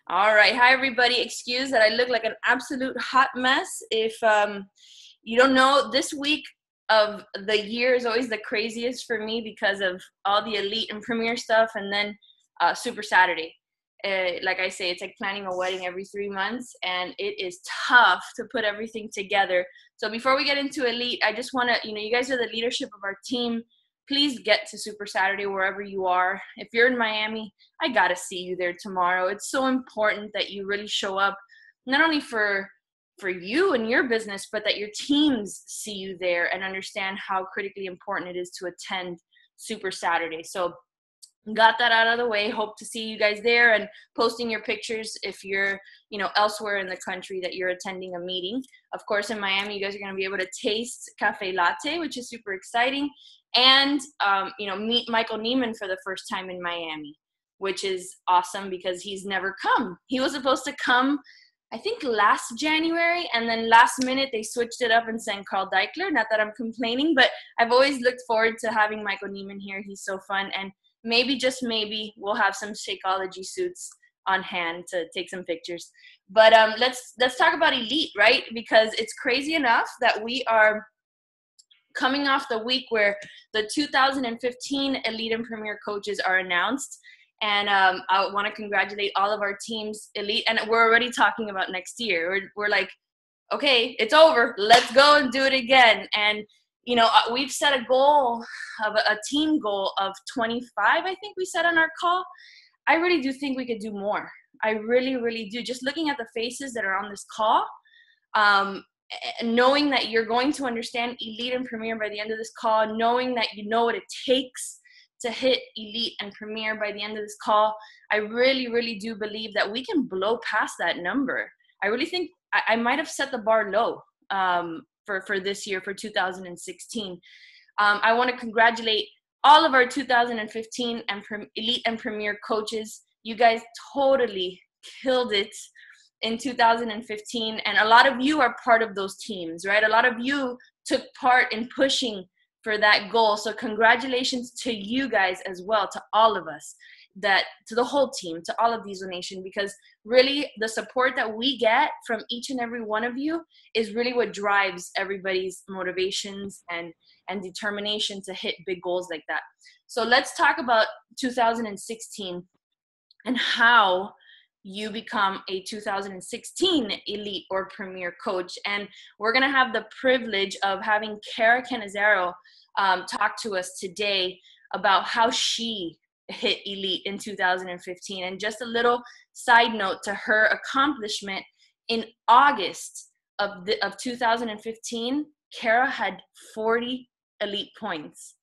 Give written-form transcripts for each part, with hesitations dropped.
All right. Hi, everybody. Excuse that I look like an absolute hot mess. If you don't know, this week of the year is always the craziest for me because of all the elite and premier stuff, and then Super Saturday. Like I say, it's like planning a wedding every 3 months, and it is tough to put everything together. So before we get into elite, I just want to, you guys are the leadership of our team. Please get to Super Saturday wherever you are. If you're in Miami, I got to see you there tomorrow. It's so important that you really show up, not only for you and your business, but that your teams see you there and understand how critically important it is to attend Super Saturday. So got that out of the way. Hope to see you guys there and posting your pictures if you're, elsewhere in the country that you're attending a meeting. Of course, in Miami, you guys are going to be able to taste cafe latte, which is super exciting. And, meet Michael Neiman for the first time in Miami, which is awesome because he's never come. He was supposed to come, I think, last January, and then last minute they switched it up and sent Carl Deichler. Not that I'm complaining, but I've always looked forward to having Michael Neiman here. He's so fun, and maybe, just maybe, we'll have some Shakeology suits on hand to take some pictures. But let's talk about elite, right? Because it's crazy enough that we are coming off the week where the 2015 elite and premier coaches are announced. And I want to congratulate all of our teams, elite, and we're already talking about next year. We're like, okay, it's over. Let's go and do it again. And we've set a goal of a team goal of 25, I think we said on our call. I really do think we could do more. I really, really do. Just looking at the faces that are on this call, knowing that you're going to understand elite and premier by the end of this call, knowing that you know what it takes to hit elite and premier by the end of this call, I really, really do believe that we can blow past that number. I really think I might have set the bar low for this year, for 2016. I want to congratulate all of our 2015 and elite and premier coaches. You guys totally killed it in 2015, and a lot of you are part of those teams, right? A lot of you took part in pushing for that goal. So congratulations to you guys as well, to all of us, to the whole team, to all of Diesel Nation, because really the support that we get from each and every one of you is really what drives everybody's motivations and determination to hit big goals like that. So let's talk about 2016 and how you become a 2016 elite or premier coach. And we're going to have the privilege of having Cannizzaro talk to us today about how she hit elite in 2015. And just a little side note to her accomplishment, in August of 2015, Kara had 40 elite points.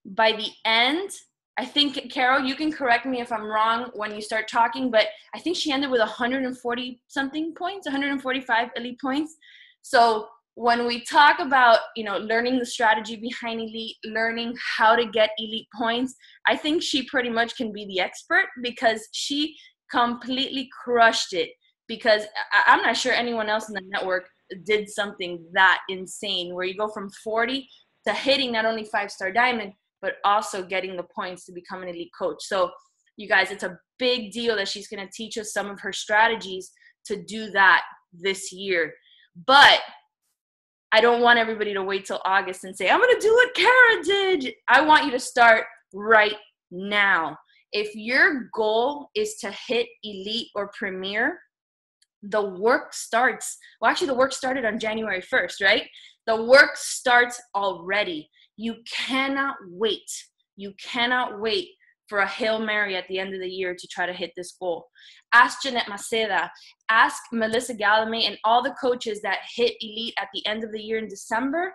By the end, I think, Carol, you can correct me if I'm wrong when you start talking, but I think she ended with 140 something points, 145 elite points. So when we talk about, learning the strategy behind elite, learning how to get elite points, I think she pretty much can be the expert because she completely crushed it. Because I'm not sure anyone else in the network did something that insane where you go from 40 to hitting not only 5-star diamond, but also getting the points to become an elite coach. So you guys, it's a big deal that she's going to teach us some of her strategies to do that this year. But I don't want everybody to wait till August and say, I'm going to do what Kara did. I want you to start right now. If your goal is to hit elite or premier, the work starts. Well, actually, the work started on January 1st, right? The work starts already. You cannot wait. You cannot wait for a Hail Mary at the end of the year to try to hit this goal. Ask Jeanette Maceda, ask Melissa Gallimay, and all the coaches that hit elite at the end of the year in December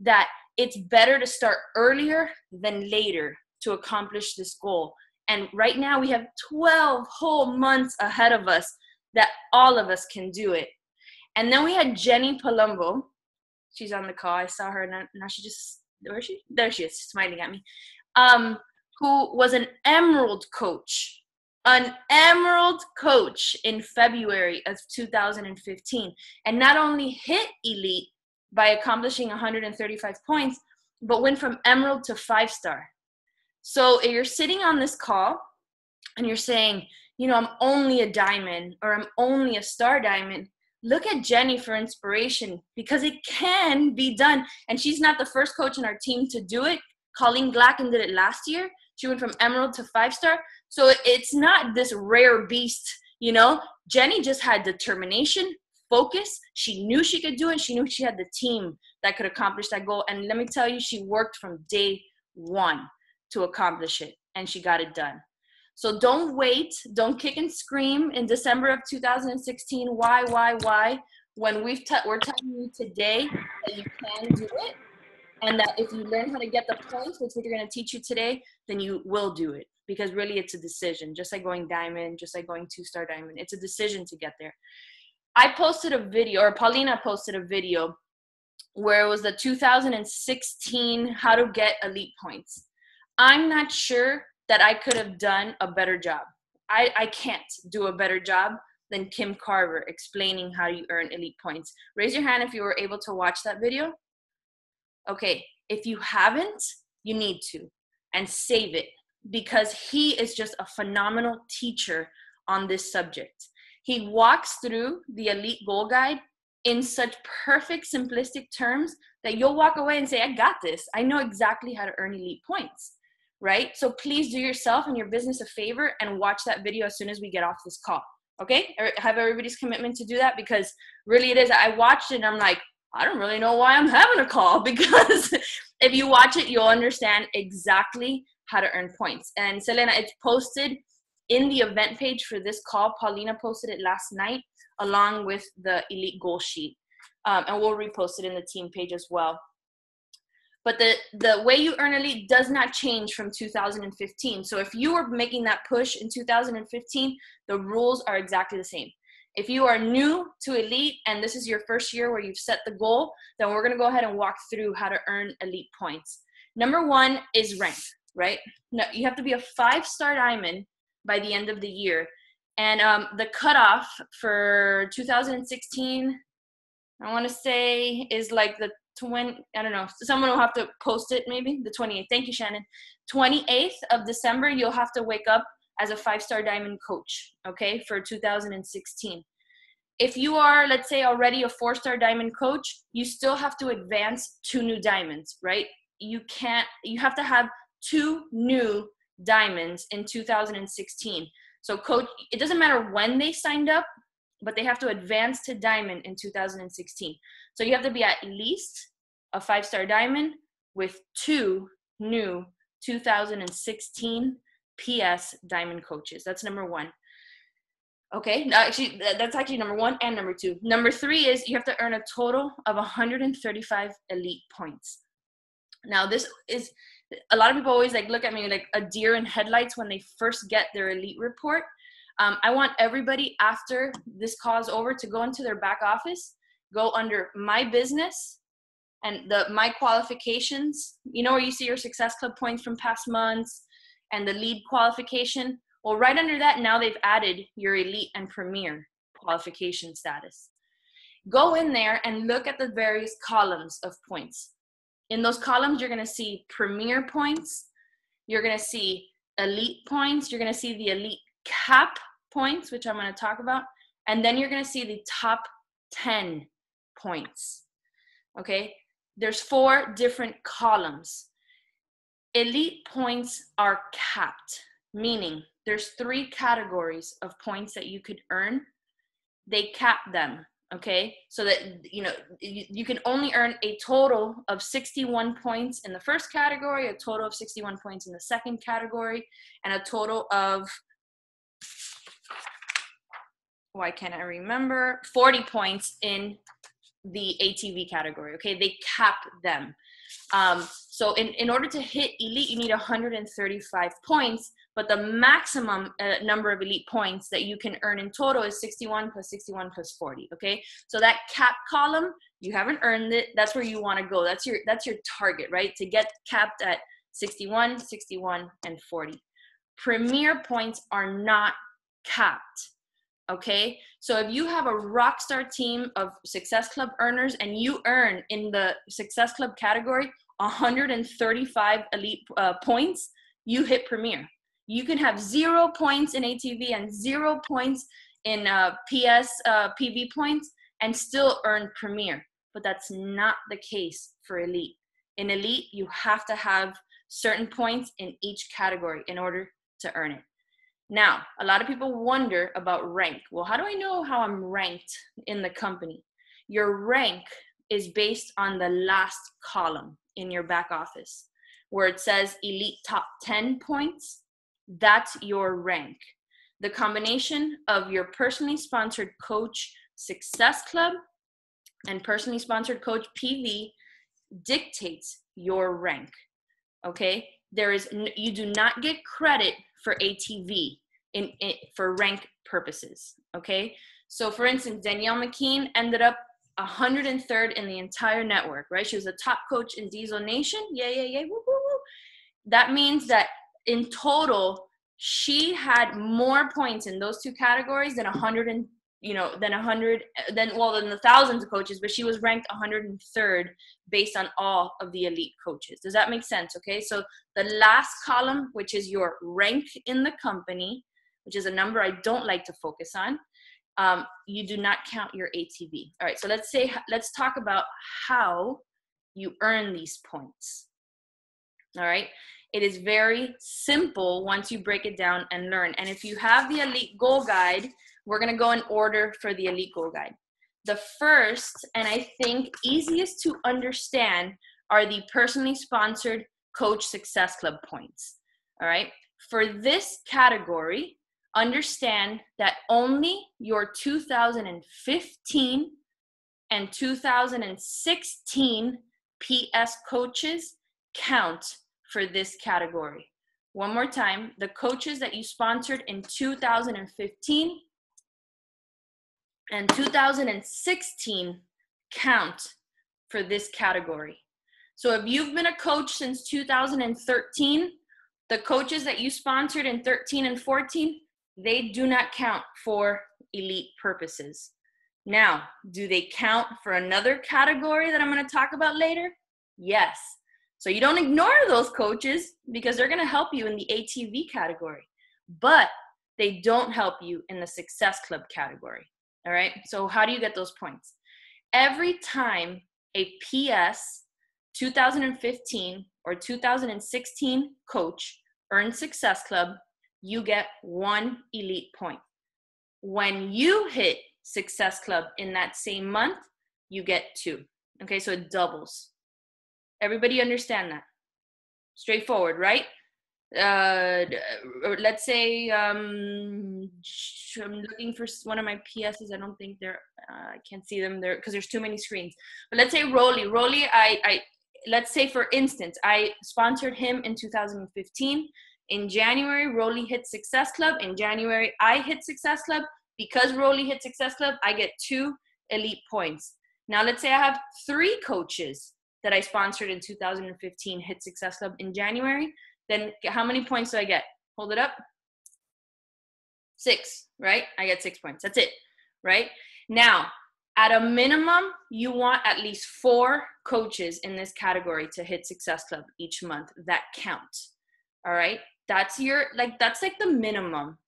that it's better to start earlier than later to accomplish this goal. And right now we have 12 whole months ahead of us that all of us can do it. And then we had Jenny Palumbo. She's on the call. I saw her, and now she just, where is she? There she is, smiling at me. Who was an Emerald coach in February of 2015, and not only hit elite by accomplishing 135 points, but went from Emerald to 5-star. So if you're sitting on this call and you're saying, you know, I'm only a diamond or I'm only a star diamond. Look at Jenny for inspiration, because it can be done. And she's not the first coach in our team to do it. Colleen Glacken did it last year. She went from emerald to 5-star. So it's not this rare beast, you know. Jenny just had determination, focus. She knew she could do it. She knew she had the team that could accomplish that goal. And let me tell you, she worked from day one to accomplish it, and she got it done. So don't wait. Don't kick and scream in December of 2016. Why? When we're telling you today that you can do it, and that if you learn how to get the points, which we're going to teach you today, then you will do it. Because really, it's a decision. Just like going diamond, just like going 2-star diamond, it's a decision to get there. I posted a video, or Paulina posted a video, where it was the 2016 how to get elite points. I'm not sure that I could have done a better job. I can't do a better job than Kim Carver explaining how you earn elite points. Raise your hand if you were able to watch that video. Okay, if you haven't, you need to, and save it, because he is just a phenomenal teacher on this subject. He walks through the elite goal guide in such perfect, simplistic terms that you'll walk away and say, I got this. I know exactly how to earn elite points, right? So please do yourself and your business a favor and watch that video as soon as we get off this call, okay? Have everybody's commitment to do that, because really it is. I watched it and I'm like, I don't really know why I'm having a call, because if you watch it, you'll understand exactly how to earn points. And Selena, it's posted in the event page for this call. Paulina posted it last night along with the elite goal sheet. And we'll repost it in the team page as well. But the way you earn elite does not change from 2015. So if you were making that push in 2015, the rules are exactly the same. If you are new to elite and this is your first year where you've set the goal, then we're going to go ahead and walk through how to earn elite points. Number one is rank, right? No, you have to be a 5-star diamond by the end of the year. And the cutoff for 2016, I want to say, is like the 20, I don't know, someone will have to post it maybe, the 28th. Thank you, Shannon. 28th of December, you'll have to wake up as a 5-star diamond coach, okay, for 2016. If you are, let's say, already a 4-star diamond coach, you still have to advance 2 new diamonds, right? You have to have 2 new diamonds in 2016. So coach, it doesn't matter when they signed up, but they have to advance to diamond in 2016. So you have to be at least a 5-star diamond with 2 new 2016 PS diamond coaches. That's number one. Okay, actually, that's actually number one and number two. Number three is you have to earn a total of 135 elite points. Now, this is, a lot of people always like look at me like a deer in headlights when they first get their elite report. I want everybody after this call is over to go into their back office, go under my business and my qualifications, you know, where you see your Success Club points from past months and the lead qualification. Well, right under that, now they've added your elite and premier qualification status. Go in there and look at the various columns of points. In those columns, you're going to see premier points. You're going to see elite points. You're going to see the elite cap points, which I'm going to talk about. And then you're going to see the top 10 points. Okay. There's 4 different columns. Elite points are capped, meaning there's 3 categories of points that you could earn. They cap them. Okay, so that, you know, you can only earn a total of 61 points in the first category, a total of 61 points in the second category, and a total of, why can't I remember, 40 points in the ATV category. Okay, they cap them. So in order to hit elite, you need 135 points, but the maximum number of elite points that you can earn in total is 61 plus 61 plus 40. Okay, so that cap column, you haven't earned it. That's where you want to go. That's your target, right? To get capped at 61, 61, and 40. Premier points are not capped. Okay, so if you have a rock star team of Success Club earners and you earn in the Success Club category 135 elite points, you hit premier. You can have 0 points in ATV and 0 points in PV points and still earn Premier. But that's not the case for Elite. In Elite, you have to have certain points in each category in order to earn it. Now, a lot of people wonder about rank. Well, how do I know how I'm ranked in the company? Your rank is based on the last column in your back office where it says Elite Top 10 points. That's your rank. The combination of your personally sponsored coach Success Club and personally sponsored coach PV dictates your rank. Okay, you do not get credit for ATV for rank purposes. Okay, so for instance, Danielle McKean ended up 103rd in the entire network, right? She was a top coach in Diesel Nation. Yeah, woo, woo, woo. That means that in total, she had more points in those two categories than the thousands of coaches, but she was ranked 103rd based on all of the elite coaches. Does that make sense? Okay, so the last column, which is your rank in the company, which is a number I don't like to focus on, you do not count your ATV. All right, so let's talk about how you earn these points. All right, it is very simple once you break it down and learn. And if you have the Elite Goal Guide, we're going to go in order for the Elite Goal Guide. The first, and I think easiest to understand, are the personally sponsored Coach Success Club points. All right. For this category, understand that only your 2015 and 2016 PS coaches count for this category. One more time, the coaches that you sponsored in 2015 and 2016 count for this category. So if you've been a coach since 2013, the coaches that you sponsored in 13 and 14, they do not count for elite purposes. Now, do they count for another category that I'm going to talk about later? Yes. So you don't ignore those coaches because they're going to help you in the ATV category, but they don't help you in the Success Club category. All right. So how do you get those points? Every time a PS 2015 or 2016 coach earns Success Club, you get 1 elite point. When you hit Success Club in that same month, you get 2. Okay, so it doubles. Everybody understand that? Straightforward, right? Let's say I'm looking for one of my PSs. I don't think I can't see them there because there's too many screens. But let's say Rolly, let's say for instance, I sponsored him in 2015. In January, Rolly hit Success Club. In January, I hit Success Club. Because Rolly hit Success Club, I get 2 elite points. Now let's say I have 3 coaches that I sponsored in 2015 hit Success Club in January. Then how many points do I get? Hold it up. 6, right? I get 6 points. That's it, right? Now, at a minimum, you want at least 4 coaches in this category to hit Success Club each month that count. All right? That's like the minimum.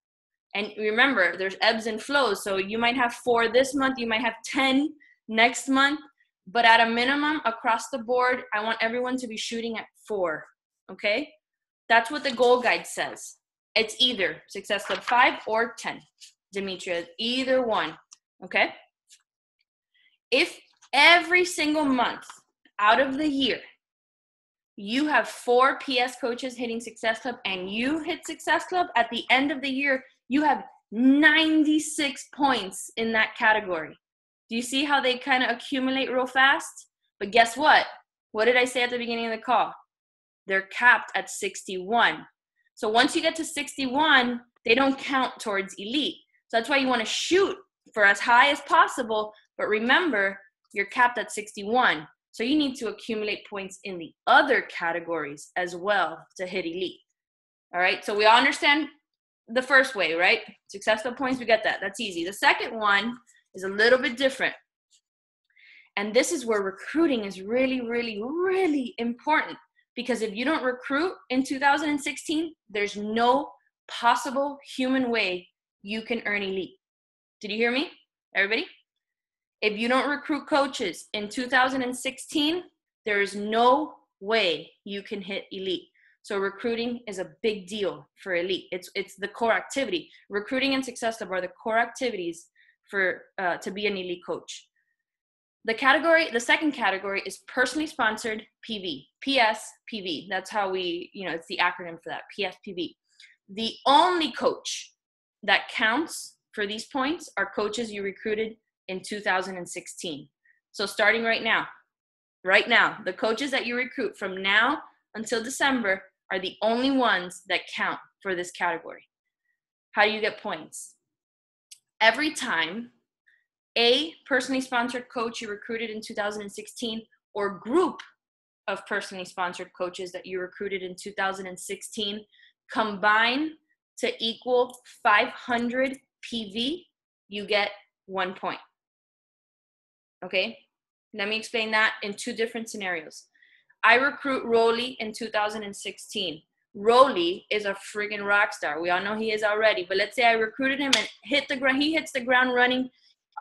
And remember, there's ebbs and flows. So you might have 4 this month, you might have 10 next month, but at a minimum across the board, I want everyone to be shooting at 4, okay? That's what the goal guide says. It's either Success Club 5 or 10, Demetria, either one, okay? If every single month out of the year, you have 4 PS coaches hitting Success Club and you hit Success Club, at the end of the year, you have 96 points in that category. Do you see how they kind of accumulate real fast? But guess what? What did I say at the beginning of the call? They're capped at 61. So once you get to 61, they don't count towards elite. So that's why you want to shoot for as high as possible. But remember, you're capped at 61. So you need to accumulate points in the other categories as well to hit elite. All right, so we all understand the first way, right? Success Club points, we get that. That's easy. The second one is a little bit different. And this is where recruiting is really, really, really important. Because if you don't recruit in 2016, there's no possible human way you can earn elite. Did you hear me, everybody? If you don't recruit coaches in 2016, there is no way you can hit elite. So recruiting is a big deal for elite. It's the core activity. Recruiting and Success Club are the core activities for to be an elite coach. The second category is personally sponsored PV, PSPV. That's how it's the acronym for that, PSPV. The only coach that counts for these points are coaches you recruited in 2016. So starting right now, the coaches that you recruit from now until December are the only ones that count for this category. How do you get points? Every time a personally sponsored coach you recruited in 2016 or group of personally sponsored coaches that you recruited in 2016 combine to equal 500 PV, you get 1 point. Okay, let me explain that in two different scenarios. I recruit Rolly in 2016. Rolly is a friggin' rock star. We all know he is already, but let's say I recruited him and he hits the ground running.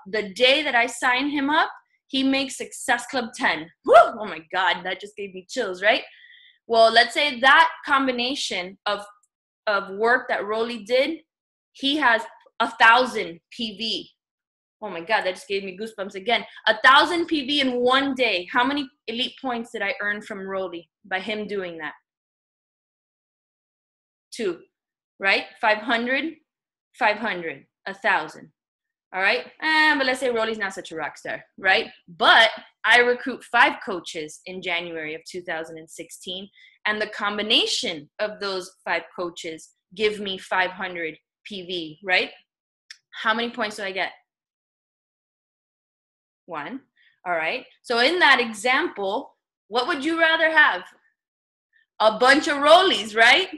The day that I sign him up, he makes Success Club 10. Woo! Oh my God, that just gave me chills, right? Well, let's say that combination of work that Rolly did, he has 1,000 PV. Oh my God, that just gave me goosebumps again. 1,000 PV in one day. How many elite points did I earn from Rolly by him doing that? 2, right? 500, 500, 1,000. All right, but let's say Rolly's not such a rock star, right? But I recruit 5 coaches in January of 2016, and the combination of those 5 coaches give me 500 PV, right? How many points do I get? 1. All right, so in that example, what would you rather have? A bunch of Rollies, right?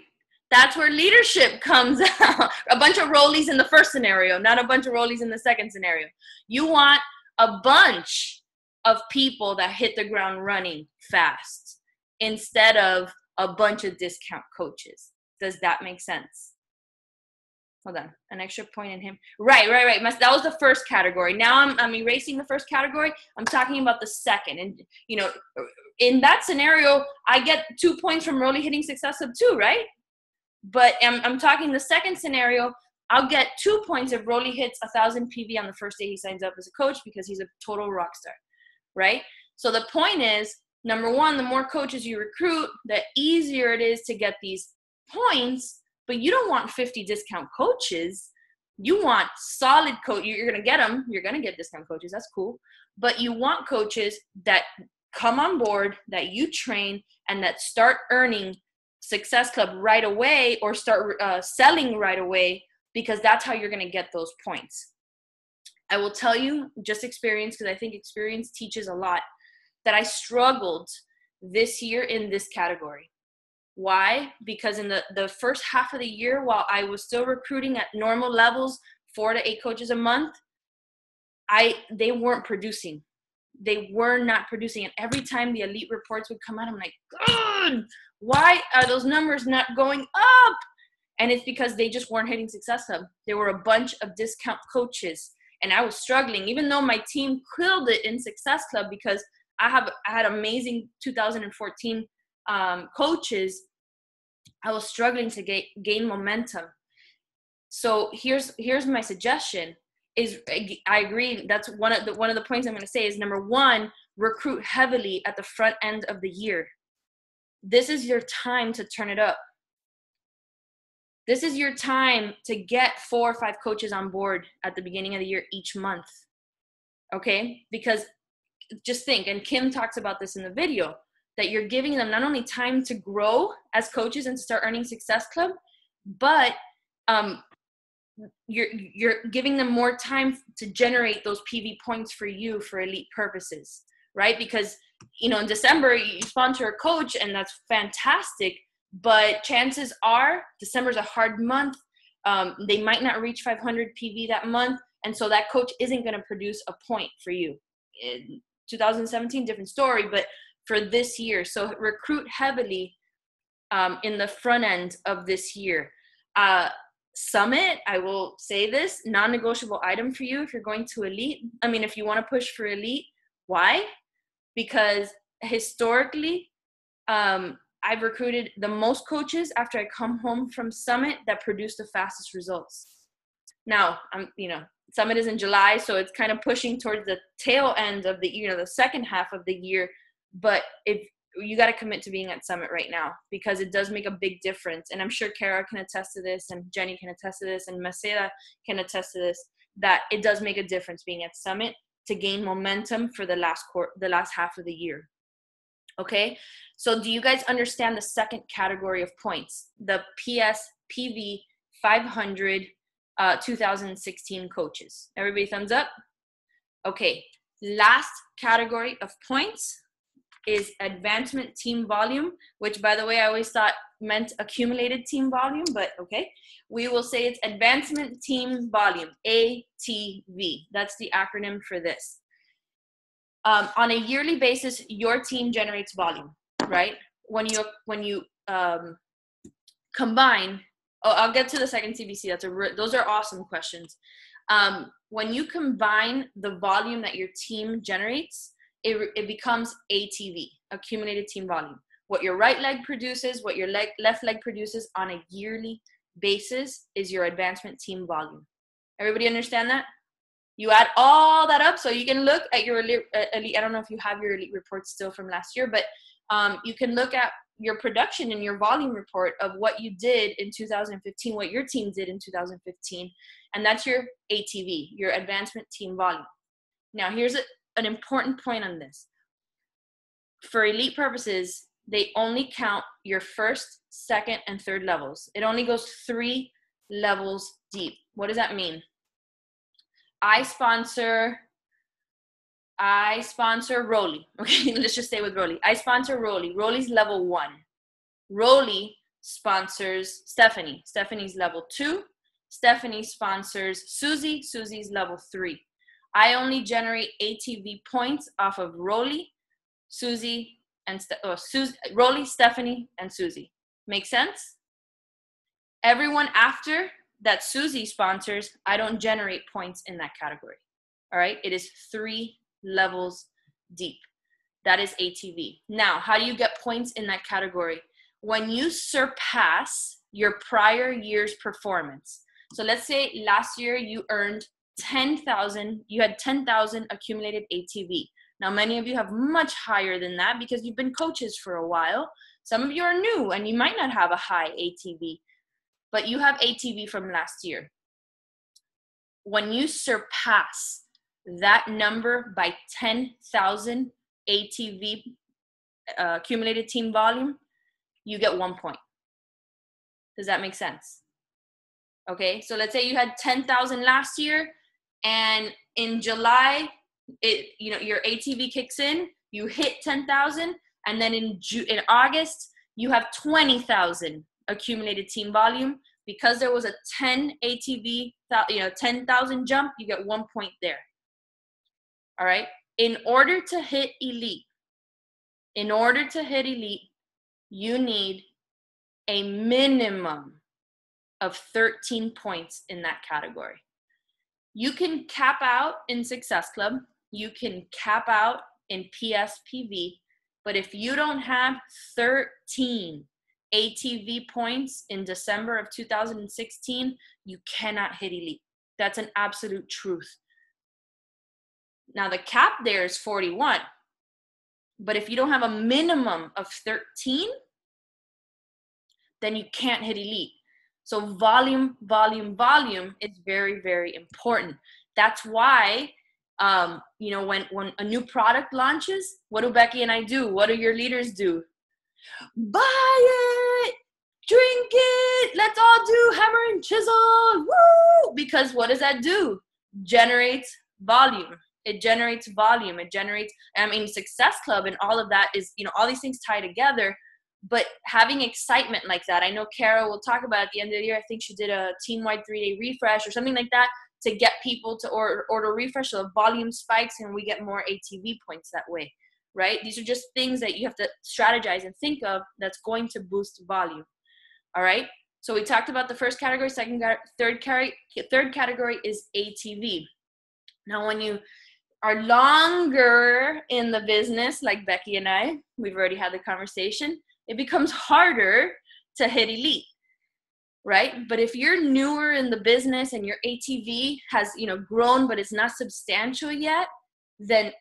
That's where leadership comes out. A bunch of Rollies in the first scenario, not a bunch of Rollies in the second scenario. You want a bunch of people that hit the ground running fast instead of a bunch of discount coaches. Does that make sense? Hold on, an extra point in him. Right. That was the first category. Now I'm erasing the first category. I'm talking about the second. And, in that scenario, I get 2 points from Rolly hitting Success Club 2, right? But I'm talking the second scenario, I'll get 2 points if Rolly hits 1,000 PV on the first day he signs up as a coach because he's a total rock star, right? So the point is, number one, the more coaches you recruit, the easier it is to get these points, but you don't want 50 discount coaches. You want solid coach. You're going to get them. You're going to get discount coaches. That's cool. But you want coaches that come on board, that you train, and that start earning Success Club right away or start selling right away, because that's how you're going to get those points. I will tell you, just experience, because I think experience teaches a lot, that I struggled this year in this category. Why? Because in the first half of the year, while I was still recruiting at normal levels, 4 to 8 coaches a month, they weren't producing. They were not producing. And every time the elite reports would come out, I'm like, God, why are those numbers not going up? And it's because they just weren't hitting Success Club. There were a bunch of discount coaches, and I was struggling, even though my team killed it in Success Club, because I had amazing 2014 coaches. I was struggling to gain momentum. So here's my suggestion. I agree. That's one of the points I'm going to say is, number one, recruit heavily at the front end of the year. This is your time to turn it up. This is your time to get 4 or 5 coaches on board at the beginning of the year each month. Okay? Because just think, and Kim talks about this in the video, that you're giving them not only time to grow as coaches and to start earning Success Club, but you're giving them more time to generate those PV points for you for elite purposes, right? Because, in December you sponsor a coach and that's fantastic, but chances are December's a hard month. They might not reach 500 PV that month. And so that coach isn't going to produce a point for you. In 2017, different story, but for this year. So recruit heavily in the front end of this year. Summit, I will say this, non-negotiable item for you if you're going to elite. I mean, if you want to push for elite. Why? Because historically, I've recruited the most coaches after I come home from Summit that produce the fastest results. Now, Summit is in July, so it's kind of pushing towards the tail end of the, the second half of the year. But if you got to commit to being at Summit right now, because it does make a big difference. And I'm sure Kara can attest to this, and Jenny can attest to this, and Maceda can attest to this, that it does make a difference being at Summit to gain momentum for the last half of the year. Okay, so do you guys understand the second category of points? The PSPV 500 2016 coaches. Everybody thumbs up? Okay, last category of points is advancement team volume, which, by the way, I always thought meant accumulated team volume, but okay. We will say it's advancement team volume, ATV. That's the acronym for this. On a yearly basis, your team generates volume, right? When you combine, I'll get to the second CBC. Those are awesome questions. When you combine the volume that your team generates, it becomes ATV, accumulated team volume. What your right leg produces, what your left leg produces on a yearly basis is your advancement team volume. Everybody understand that? You add all that up, so you can look at your elite. I don't know if you have your elite report still from last year, but you can look at your production and your volume report of what you did in 2015, what your team did in 2015, and that's your ATV, your advancement team volume. Now, here's an important point on this. For elite purposes, they only count your first, second, and third levels. It only goes 3 levels deep. What does that mean? I sponsor Rolly. Okay, let's just stay with Rolly. I sponsor Rolly. Rolly's level 1. Rolly sponsors Stephanie. Stephanie's level 2. Stephanie sponsors Susie. Susie's level 3. I only generate ATV points off of Rolly, Susie, and Rolly, Stephanie, and Susie. Make sense? Everyone after that Susie sponsors, I don't generate points in that category. All right? It is 3 levels deep. That is ATV. Now, how do you get points in that category? When you surpass your prior year's performance. So let's say last year you earned 10,000, you had 10,000 accumulated ATV. Now, many of you have much higher than that because you've been coaches for a while. Some of you are new and you might not have a high ATV, but you have ATV from last year. When you surpass that number by 10,000 ATV accumulated team volume, you get 1 point. Does that make sense? Okay, so let's say you had 10,000 last year, and in July, your ATV kicks in, you hit 10,000, and then in August, you have 20,000 accumulated team volume. Because there was a 10 ATV, 10,000 jump, you get 1 point there. All right. In order to hit elite, you need a minimum of 13 points in that category. You can cap out in Success Club. You can cap out in PSPV. But if you don't have 13 ATV points in December of 2016, you cannot hit elite. That's an absolute truth. Now, the cap there is 41. But if you don't have a minimum of 13, then you can't hit elite. So volume is very, very important. That's why, when a new product launches, what do Becky and I do? What do your leaders do? Buy it, drink it, let's all do hammer and chisel, woo! Because what does that do? Generates volume. It generates volume. It generates, Success Club and all of that is, all these things tie together. But having excitement like that, I know Kara will talk about at the end of the year, I think she did a team-wide 3-day refresh or something like that to get people to order refresh so the volume spikes and we get more ATV points that way, right? These are just things that you have to strategize and think of that's going to boost volume, all right? So we talked about the first category, third category is ATV. Now, when you are longer in the business, like Becky and I, we've already had the conversation, it becomes harder to hit elite, right? But if you're newer in the business and your ATV has, grown, but it's not substantial yet, then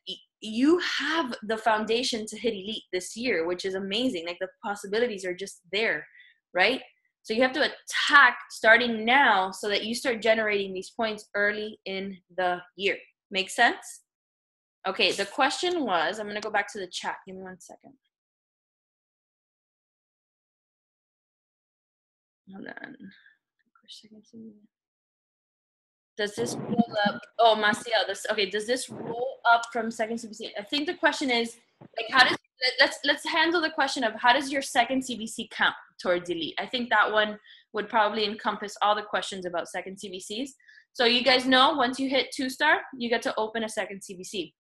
you have the foundation to hit elite this year, which is amazing. Like, the possibilities are just there, right? So you have to attack starting now so that you start generating these points early in the year. Make sense? Okay, the question was, I'm going to go back to the chat. Give me 1 second. Hold on. Does this roll up? Oh, Maciel, does this roll up from second CBC? I think the question is, like, let's handle the question of how does your second CBC count towards elite? I think that one would probably encompass all the questions about second CBCs. So you guys know, once you hit 2-star, you get to open a second CBC.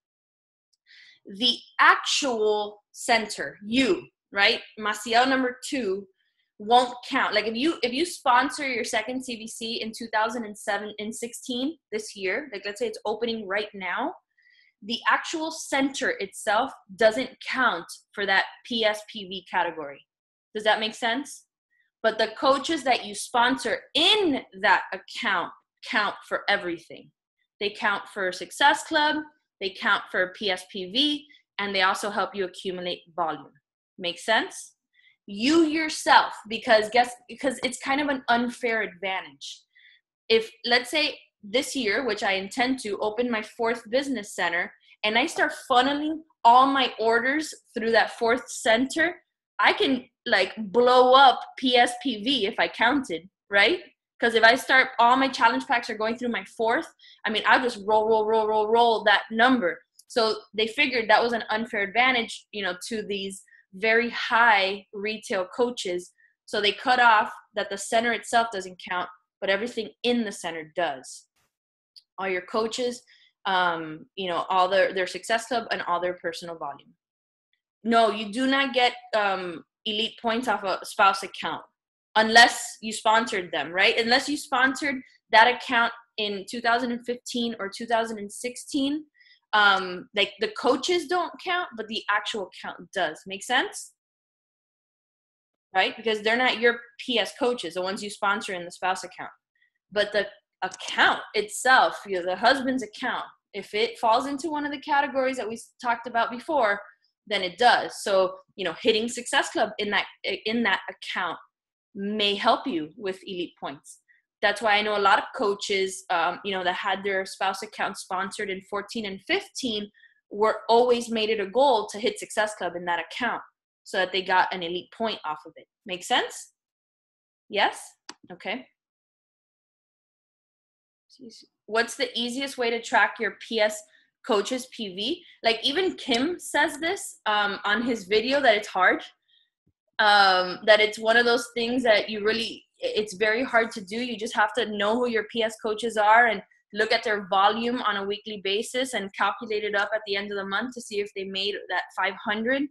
The actual center, right? Maciel number 2 won't count. Like, if you sponsor your second CBC in 2007 and 16 this year, like, let's say it's opening right now, the actual center itself doesn't count for that PSPV category. Does that make sense? But the coaches that you sponsor in that account count for everything. They count for Success Club, they count for PSPV, and they also help you accumulate volume. Make sense? You yourself, because it's kind of an unfair advantage. If, let's say, this year, which I intend to open my 4th business center, and I start funneling all my orders through that 4th center, I can, like, blow up PSPV if I counted, right? Because if I start, all my challenge packs are going through my 4th, I mean, I'll just roll that number. So they figured that was an unfair advantage, to these very high retail coaches. So they cut off that the center itself doesn't count, but everything in the center does. All your coaches, all their Success Club and all their personal volume. No, you do not get elite points off a spouse account unless you sponsored them, right? Unless you sponsored that account in 2015 or 2016, like, the coaches don't count, but the actual account does. Make sense? Right? Because they're not your PS coaches, the ones you sponsor in the spouse account. But the account itself, the husband's account, if it falls into one of the categories that we talked about before, then it does. So, hitting Success Club in that account may help you with elite points. That's why I know a lot of coaches, that had their spouse account sponsored in 14 and 15 were always made it a goal to hit Success Club in that account so that they got an elite point off of it. Make sense? Yes? Okay. What's the easiest way to track your PS coaches PV? Like, even Kim says this on his video, that it's hard. That it's one of those things that it's very hard to do. You just have to know who your PS coaches are and look at their volume on a weekly basis and calculate it up at the end of the month to see if they made that 500.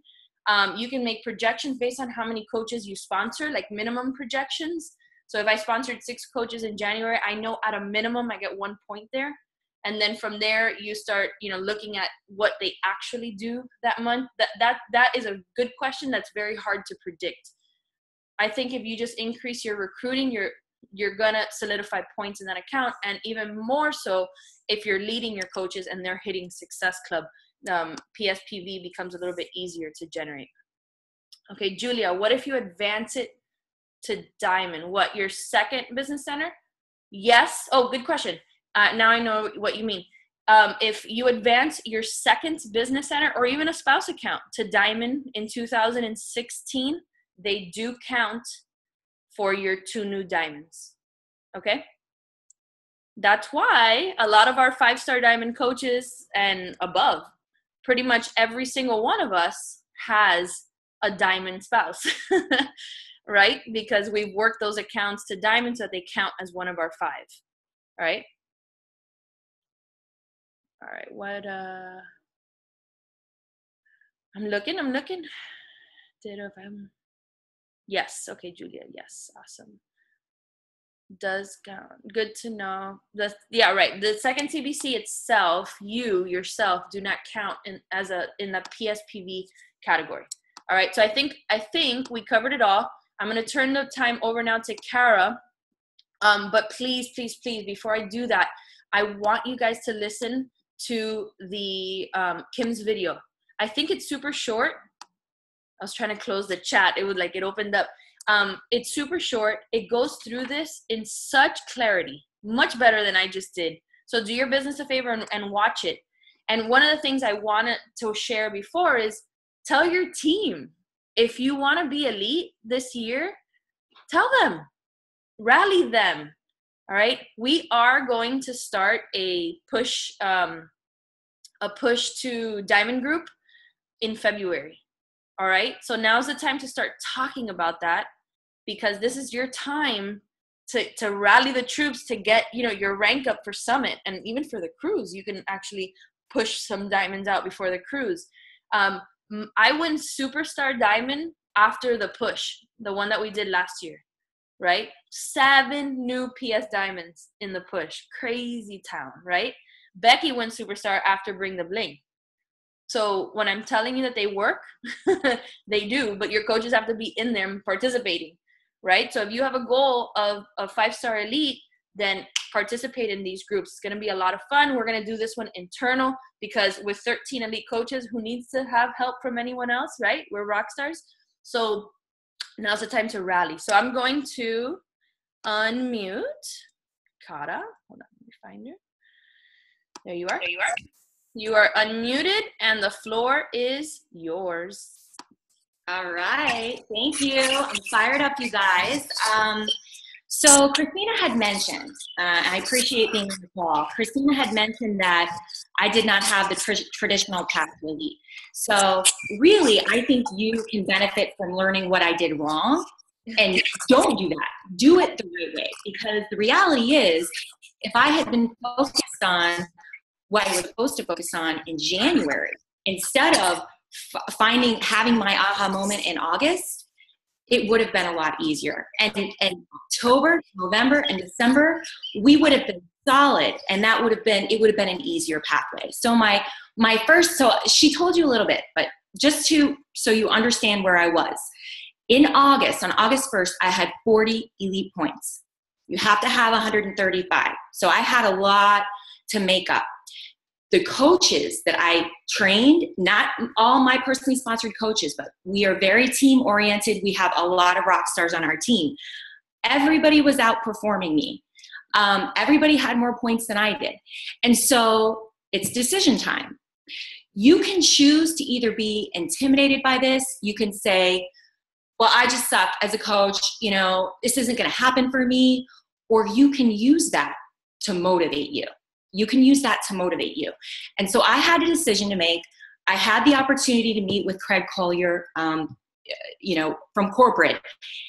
You can make projections based on how many coaches you sponsor, like minimum projections. So if I sponsored 6 coaches in January, I know at a minimum I get 1 point there. And then from there, you start, looking at what they actually do that month. That is a good question that's very hard to predict. I think if you just increase your recruiting, you're gonna solidify points in that account. And even more so if you're leading your coaches and they're hitting Success Club, PSPV becomes a little bit easier to generate. Okay, Julia, what if you advance it to Diamond? What, your second business center? Yes. Oh, good question. Now I know what you mean. If you advance your second business center or even a spouse account to Diamond in 2016, they do count for your 2 new diamonds. Okay? That's why a lot of our 5-star diamond coaches and above, pretty much every single one of us has a diamond spouse, right? Because we've worked those accounts to diamond so that they count as one of our 5, right? All right, what, I'm looking. Yes, okay, Julia, yes, awesome. Does count. Good to know. Yeah, right. The second TBC itself, you yourself do not count in the PSPV category. All right. So I think we covered it all. I'm going to turn the time over now to Kara. But please, before I do that, I want you guys to listen to the Kim's video. I think it's super short. I was trying to close the chat. It opened up. It's super short. It goes through this in such clarity, much better than I just did. So do your business a favor and watch it. And one of the things I wanted to share before is tell your team, if you want to be elite this year, tell them, rally them. All right. We are going to start a push to Diamond Group in February. All right. So now's the time to start talking about that, because this is your time to rally the troops to get, your rank up for Summit, and even for the cruise. You can actually push some diamonds out before the cruise. I went Superstar Diamond after the push, the one that we did last year, right? 7 new PS diamonds in the push. Crazy town, right? Becky went Superstar after Bring the Bling. So when I'm telling you that they work, they do, but your coaches have to be in there participating, right? So if you have a goal of a 5-star elite, then participate in these groups. It's going to be a lot of fun. We're going to do this one internal, because with 13 elite coaches, who needs to have help from anyone else, right? We're rock stars. So now's the time to rally. So I'm going to unmute Kara. Hold on, let me find her. There you are. You are unmuted, and the floor is yours. All right. Thank you. I'm fired up, you guys. So Kristina had mentioned, I appreciate being on the call. Kristina had mentioned that I did not have the traditional path to elite. So really, I think you can benefit from learning what I did wrong, and don't do that. Do it the right way, because the reality is, if I had been focused on what I was supposed to focus on in January, instead of having my aha moment in August, it would have been a lot easier. And October, November, and December, we would have been solid, and it would have been an easier pathway. So so she told you a little bit, but just so you understand where I was. In August, on August 1st, I had 40 elite points. You have to have 135. So I had a lot to make up. The coaches that I trained, not all my personally sponsored coaches, but we are very team oriented. We have a lot of rock stars on our team. Everybody was outperforming me. Everybody had more points than I did. And so it's decision time. You can choose to either be intimidated by this. You can say, well, I just suck as a coach. This isn't going to happen for me. Or you can use that to motivate you. And so I had a decision to make. I had the opportunity to meet with Craig Collier, from corporate,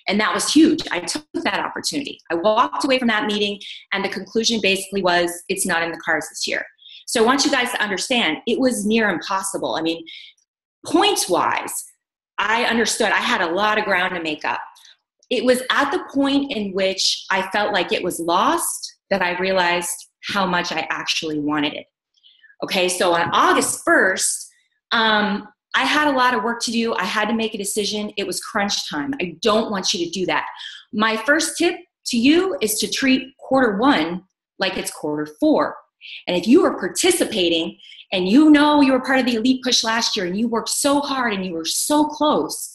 and that was huge. I took that opportunity. I walked away from that meeting, and the conclusion basically was, it's not in the cards this year. So I want you guys to understand, it was near impossible. I mean, points-wise, I understood I had a lot of ground to make up. It was at the point in which I felt like it was lost that I realized how much I actually wanted it. Okay, so on August 1st, I had a lot of work to do. I had to make a decision. It was crunch time. I don't want you to do that. My first tip to you is to treat quarter 1 like it's quarter 4. And if you are participating and you were part of the elite push last year and you worked so hard and you were so close,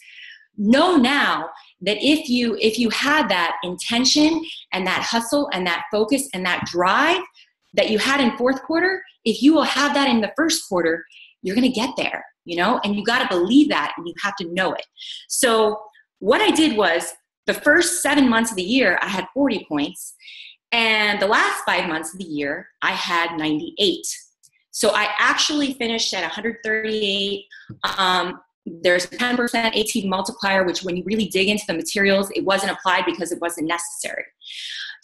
know now that if you had that intention and that hustle and that focus and that drive that you had in fourth quarter, if you will have that in the first quarter, you're going to get there, and you got to believe that, and you have to know it. So what I did was, the first 7 months of the year, I had 40 points. And the last 5 months of the year, I had 98. So I actually finished at 138. There's a 10% AT multiplier, which when you really dig into the materials, it wasn't applied because it wasn't necessary.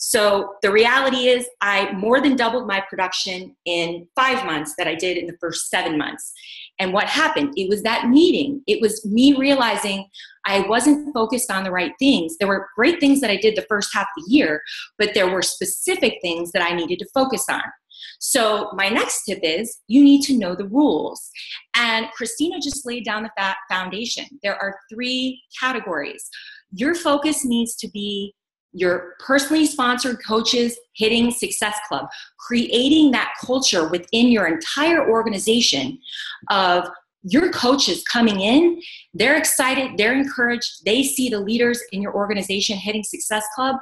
So the reality is I more than doubled my production in 5 months that I did in the first 7 months. And what happened? It was that meeting. It was me realizing I wasn't focused on the right things. There were great things that I did the first half of the year, but there were specific things that I needed to focus on. So my next tip is you need to know the rules. And Kristina just laid down the foundation. There are 3 categories. Your focus needs to be your personally sponsored coaches hitting Success Club, creating that culture within your entire organization of your coaches coming in, they're excited, they're encouraged, they see the leaders in your organization hitting Success Club,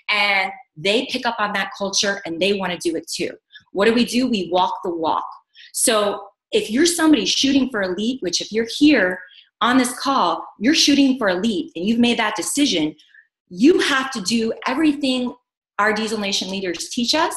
and they pick up on that culture and they want to do it too. What do? We walk the walk. So if you're somebody shooting for elite, which if you're here on this call, you're shooting for elite and you've made that decision, you have to do everything our Diesel Nation leaders teach us,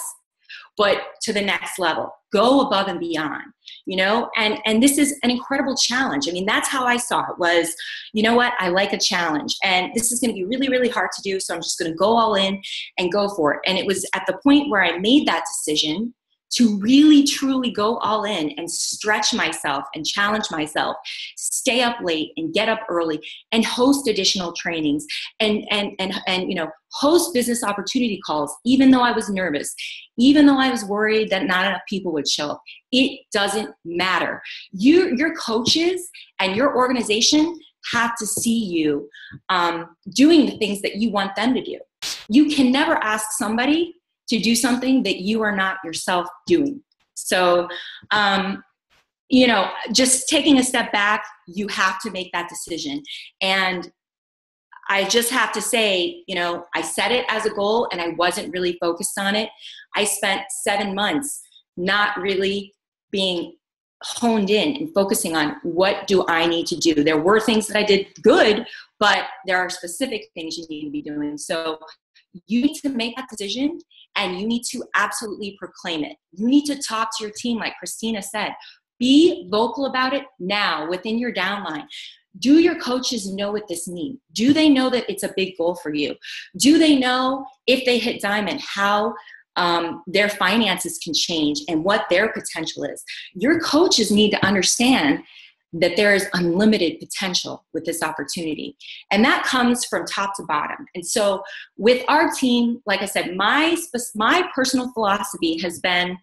but to the next level. Go above and beyond, and this is an incredible challenge. I mean, that's how I saw it was, you know what, I like a challenge and this is going to be really, really hard to do. So I'm just going to go all in and go for it. And it was at the point where I made that decision to really, truly go all in and stretch myself and challenge myself, stay up late and get up early and host additional trainings and host business opportunity calls, even though I was nervous, even though I was worried that not enough people would show up. It doesn't matter. Your coaches and your organization have to see you doing the things that you want them to do. You can never ask somebody to do something that you are not yourself doing. So, just taking a step back, you have to make that decision. And I just have to say, I set it as a goal and I wasn't really focused on it. I spent 7 months not really being honed in and focusing on what do I need to do. There were things that I did good, but there are specific things you need to be doing. So you need to make that decision and you need to absolutely proclaim it. You need to talk to your team, like Kristina said. Be vocal about it now within your downline. Do your coaches know what this means? Do they know that it's a big goal for you? Do they know if they hit diamond, how their finances can change and what their potential is? Your coaches need to understand that there is unlimited potential with this opportunity. And that comes from top to bottom. And so with our team, like I said, my personal philosophy has been,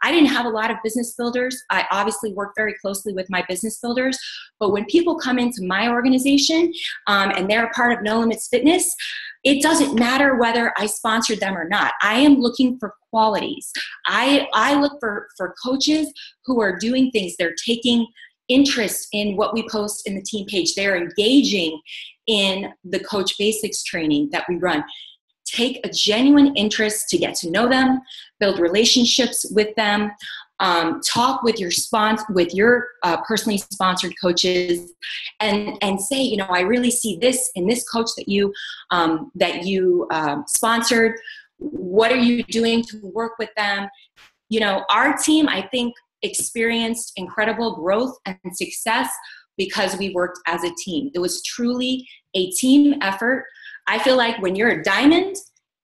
I didn't have a lot of business builders. I obviously work very closely with my business builders, but when people come into my organization and they're a part of No Limits Fitness, it doesn't matter whether I sponsored them or not. I am looking for qualities. I look for coaches who are doing things. They're taking interest in what we post in the team page. They're engaging in the Coach Basics training that we run. Take a genuine interest to get to know them, build relationships with them, talk with your personally sponsored coaches, and say, I really see this in this coach that you sponsored. What are you doing to work with them? Our team, I think, experienced incredible growth and success because we worked as a team. It was truly a team effort. I feel like when you're a diamond,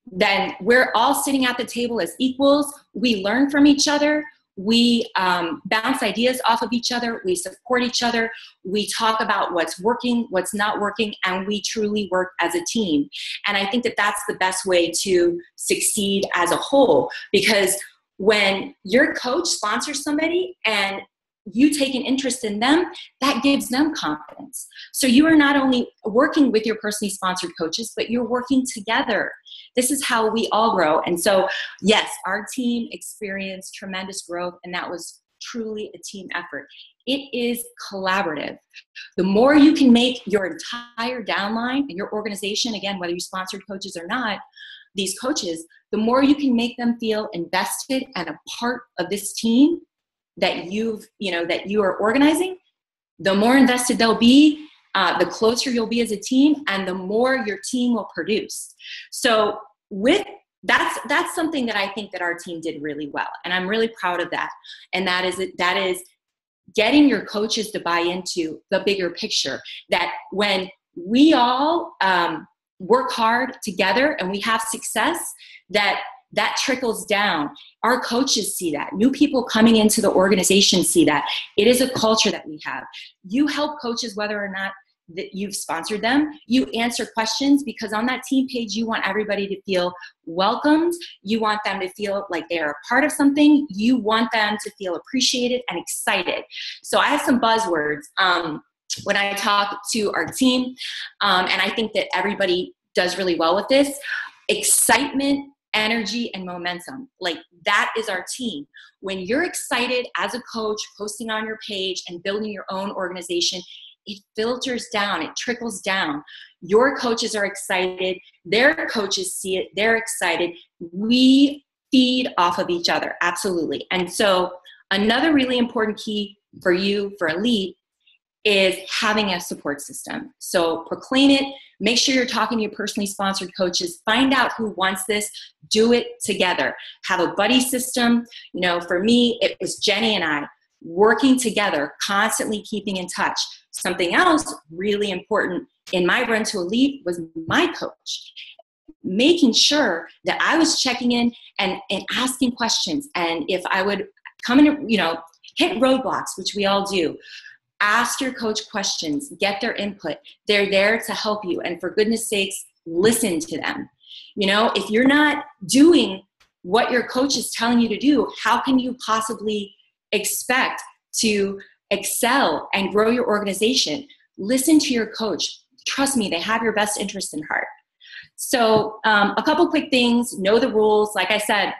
then we're all sitting at the table as equals. We learn from each other. We bounce ideas off of each other. We support each other. We talk about what's working, what's not working, and we truly work as a team. And I think that that's the best way to succeed as a whole, because when your coach sponsors somebody and you take an interest in them, that gives them confidence. So you are not only working with your personally sponsored coaches, but you're working together. This is how we all grow. And so, yes, our team experienced tremendous growth, and that was truly a team effort. It is collaborative. The more you can make your entire downline and your organization, again, whether you sponsored coaches or not, these coaches, the more you can make them feel invested and a part of this team that you are organizing, the more invested they'll be, the closer you'll be as a team, and the more your team will produce. So that's something that I think that our team did really well, and I'm really proud of that. And that is getting your coaches to buy into the bigger picture, that when we all work hard together and we have success, that trickles down. Our coaches see that. New people coming into the organization see that. It is a culture that we have. You help coaches whether or not that you've sponsored them. You answer questions, because on that team page, you want everybody to feel welcomed. You want them to feel like they're a part of something. You want them to feel appreciated and excited. So I have some buzzwords when I talk to our team, and I think that everybody does really well with this. Excitement, energy, and momentum. Like, that is our team. When you're excited as a coach, posting on your page and building your own organization, it filters down, it trickles down. Your coaches are excited, their coaches see it, they're excited. We feed off of each other, absolutely. And so another really important key for you, for Elite, is having a support system. So proclaim it, make sure you're talking to your personally sponsored coaches, find out who wants this, do it together. Have a buddy system. You know, for me, it was Jenny and I working together, constantly keeping in touch. Something else really important in my run to Elite was my coach, making sure that I was checking in and asking questions. And if I would come in, you know, hit roadblocks, which we all do, ask your coach questions, get their input. They're there to help you. And for goodness sakes, listen to them. You know, if you're not doing what your coach is telling you to do, how can you possibly expect to excel and grow your organization? Listen to your coach. Trust me, they have your best interest in heart. So a couple quick things, know the rules. Like I said,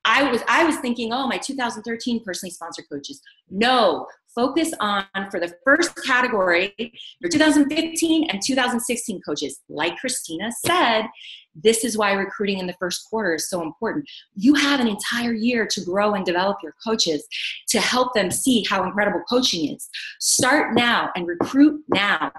I was thinking, oh, my 2013 personally sponsored coaches. No, focus on, for the first category, your 2015 and 2016 coaches. Like Kristina said, this is why recruiting in the first quarter is so important. You have an entire year to grow and develop your coaches, to help them see how incredible coaching is. Start now and recruit now.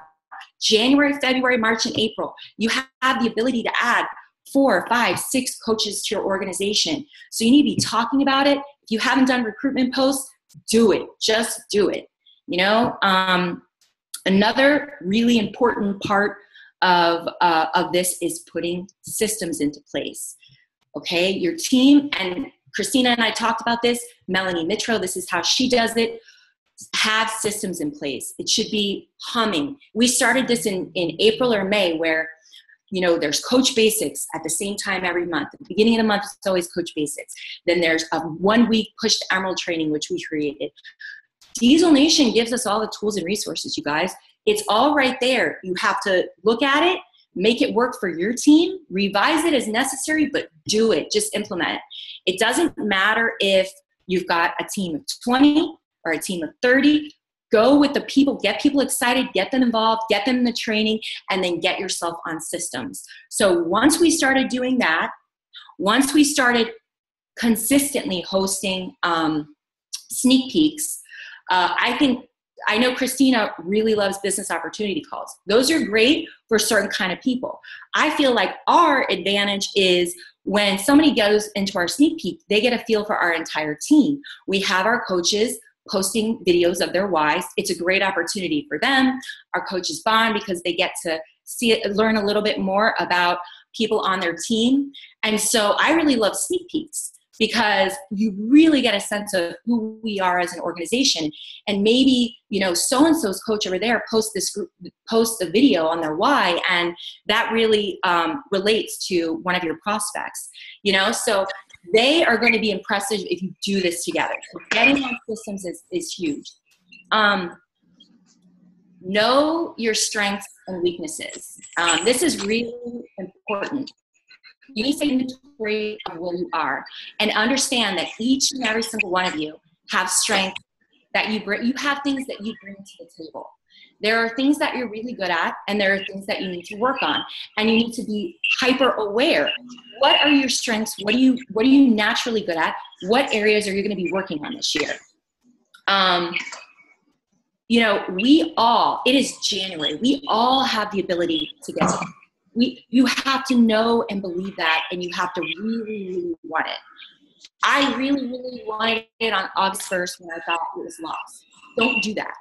January, February, March, and April, you have the ability to add 4, 5, 6 coaches to your organization. So you need to be talking about it. If you haven't done recruitment posts, do it. Just do it. You know, another really important part of this is putting systems into place. Okay, your team, and Kristina and I talked about this, Melanie Mitro, this is how she does it. Have systems in place. It should be humming. We started this in April or May, where, you know, there's Coach Basics at the same time every month. At the beginning of the month, it's always Coach Basics. Then there's a 1-week Push to Emerald training, which we created. Diesel Nation gives us all the tools and resources, you guys. It's all right there. You have to look at it, make it work for your team, revise it as necessary, but do it. Just implement it. It doesn't matter if you've got a team of 20 or a team of 30. Go with the people, get people excited, get them involved, get them in the training, and then get yourself on systems. So once we started doing that, once we started consistently hosting sneak peeks, I know Kristina really loves business opportunity calls. Those are great for certain kind of people. I feel like our advantage is when somebody goes into our sneak peek, they get a feel for our entire team. We have our coaches posting videos of their whys. It's a great opportunity for them. Our coaches bond because they get to see it, learn a little bit more about people on their team. And so I really love sneak peeks, because you really get a sense of who we are as an organization. And maybe, you know, so-and-so's coach over there posts a video on their why, and that really relates to one of your prospects, you know? So they are going to be impressive if you do this together. So getting on systems is huge. Know your strengths and weaknesses. This is really important. You need to take inventory of where you are and understand that each and every single one of you have strengths that you bring. You have things that you bring to the table. There are things that you're really good at, and there are things that you need to work on, and you need to be hyper aware. What are your strengths? What are you naturally good at? What areas are you going to be working on this year? You know, it is January. We all have the ability to get to you have to know and believe that, and you have to really, really want it. I really, really wanted it on August 1st when I thought it was lost. Don't do that.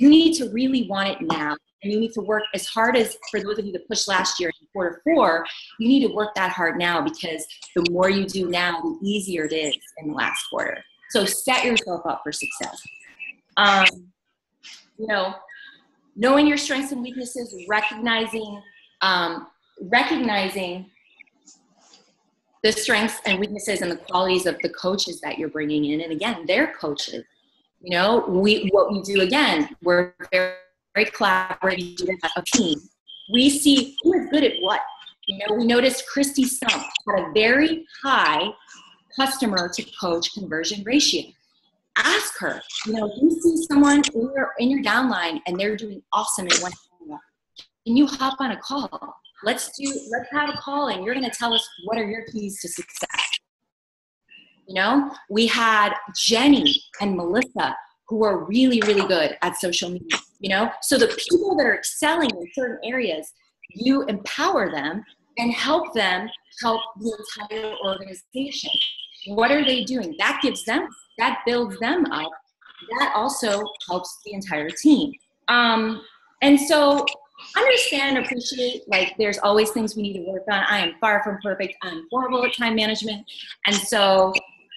you need to really want it now. And you need to work as hard as, for those of you that pushed last year in Q4, you need to work that hard now, because the more you do now, the easier it is in the last quarter. So set yourself up for success. You know, knowing your strengths and weaknesses, recognizing the strengths and weaknesses and the qualities of the coaches that you're bringing in. And again, they're coaches. You know, what we do, again, we're very, very collaborative as a team. We see who is good at what. You know, we noticed Christy Stump had a very high customer to coach conversion ratio. Ask her, you know, you see someone in your downline and they're doing awesome in one area. Can you hop on a call? Let's have a call, and you're going to tell us what are your keys to success. You know, we had Jenny and Melissa, who are really, really good at social media, you know? So the people that are excelling in certain areas, you empower them and help them help the entire organization. What are they doing? That builds them up. That also helps the entire team. And so understand, appreciate, like, there's always things we need to work on. I am far from perfect. I'm horrible at time management. And so,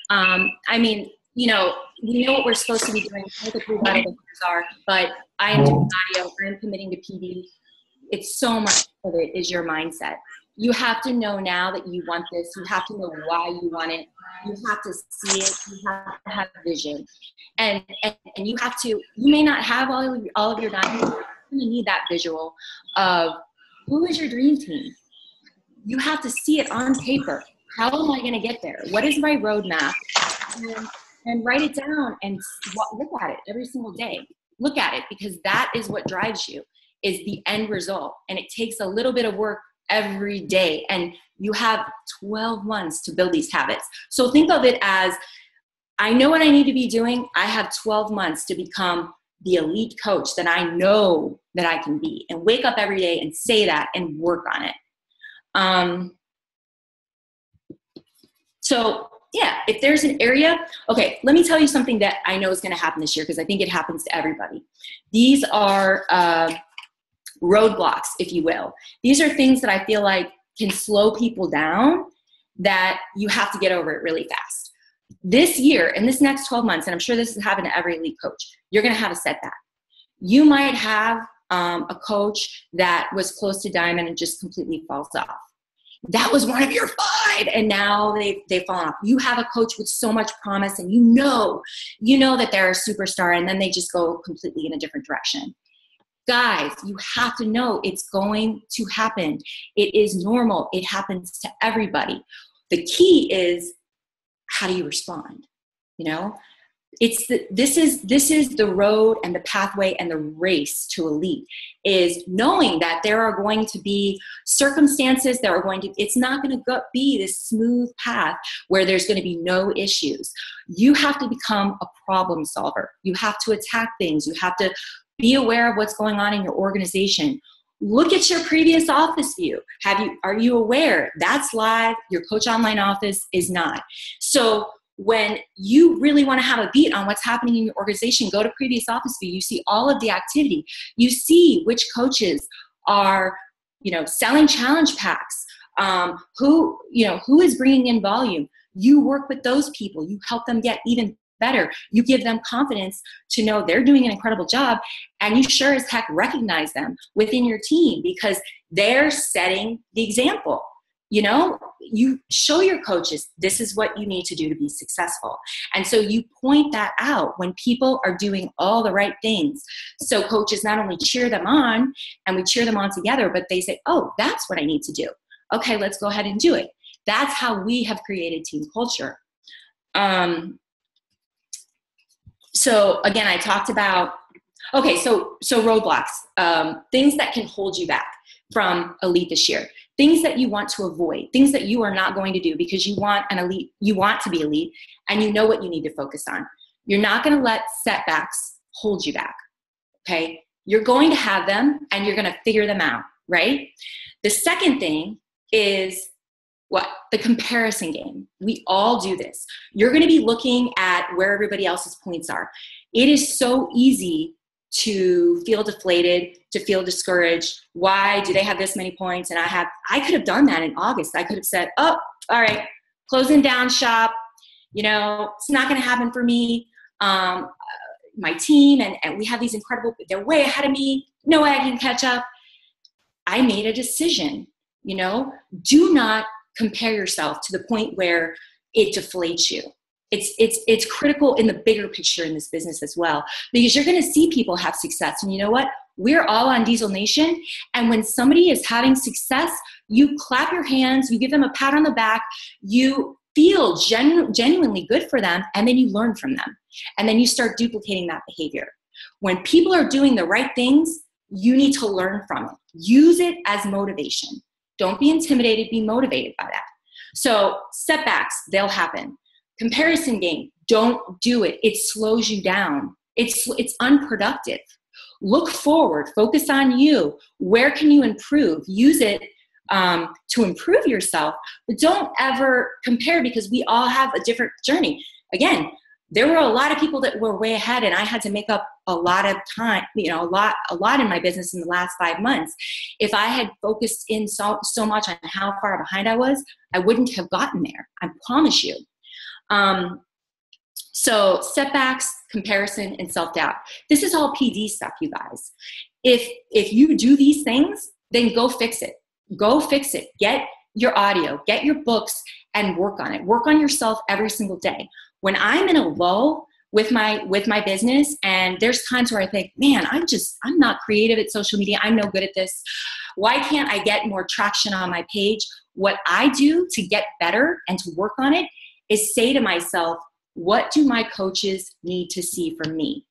I mean, you know, we know what we're supposed to be doing. I know what the others are, but I am doing audio. I'm committing to PD. It's so much of it is your mindset. You have to know now that you want this. You have to know why you want it. You have to see it. You have to have vision. And you have to, you may not have all of your diamonds. You're going to need that visual of who is your dream team. You have to see it on paper. How am I going to get there? What is my roadmap? And write it down and look at it every single day. Look at it, because that is what drives you, is the end result. And it takes a little bit of work every day. And you have 12 months to build these habits. So think of it as, I know what I need to be doing. I have 12 months to become the elite coach that I know that I can be, and wake up every day and say that and work on it. So yeah, if there's an area, okay, let me tell you something that I know is going to happen this year, because I think it happens to everybody. These are roadblocks, if you will. These are things that I feel like can slow people down, that you have to get over it really fast. This year, in this next 12 months, and I'm sure this has happened to every elite coach, you're going to have a setback. You might have a coach that was close to diamond and just completely falls off. That was one of your 5, and now they've fallen off. You have a coach with so much promise, and you know that they're a superstar, and then they just go completely in a different direction. Guys, you have to know it's going to happen. It is normal. It happens to everybody. The key is, how do you respond? You know, this is the road and the pathway and the race to elite, is knowing that there are going to be circumstances that are it's not going to be this smooth path where there's going to be no issues. You have to become a problem solver. You have to attack things. You have to be aware of what's going on in your organization. Look at your previous office view. Are you aware that's live? Your Coach Online office is not. So when you really want to have a beat on what's happening in your organization, go to previous office view. You see all of the activity. You see which coaches are, selling challenge packs. Who is bringing in volume. You work with those people. You help them get even better. You give them confidence to know they're doing an incredible job, and you sure as heck recognize them within your team because they're setting the example. You show your coaches this is what you need to do to be successful. And so you point that out when people are doing all the right things. So coaches not only cheer them on, and we cheer them on together, but they say, oh, that's what I need to do. Okay, let's go ahead and do it. That's how we have created team culture. So again, I talked about, so roadblocks, things that can hold you back from elite this year, things that you want to avoid, things that you are not going to do because you want to be elite, and you know what you need to focus on. You're not going to let setbacks hold you back. Okay. You're going to have them, and you're going to figure them out. Right. The second thing is what? The comparison game. We all do this. You're going to be looking at where everybody else's points are. It is so easy to feel deflated, to feel discouraged. Why do they have this many points? And I could have done that in August. I could have said, oh, all right, closing down shop. It's not going to happen for me. My team, and we have these incredible, they're way ahead of me. No way I can catch up. I made a decision, do not compare yourself to the point where it deflates you. It's critical in the bigger picture in this business as well, because you're going to see people have success. And you know what? We're all on Diesel Nation. And when somebody is having success, you clap your hands, you give them a pat on the back, you feel genuinely good for them, and then you learn from them. And then you start duplicating that behavior. When people are doing the right things, you need to learn from it. Use it as motivation. Don't be intimidated, be motivated by that. So setbacks, they'll happen. Comparison game, don't do it. It slows you down. It's unproductive. Look forward, focus on you. Where can you improve? Use it to improve yourself, but don't ever compare, because we all have a different journey. Again, there were a lot of people that were way ahead, and I had to make up a lot of time, a lot in my business in the last 5 months. If I had focused in so much on how far behind I was, I wouldn't have gotten there. I promise you. So setbacks, comparison, and self-doubt. This is all PD stuff, you guys. If you do these things, then go fix it. Go fix it. Get your audio, get your books, and work on it. Work on yourself every single day. When I'm in a lull with my business, and there's times where I think, man, I'm not creative at social media. I'm no good at this. Why can't I get more traction on my page? What I do to get better and to work on it is say to myself, what do my coaches need to see from me?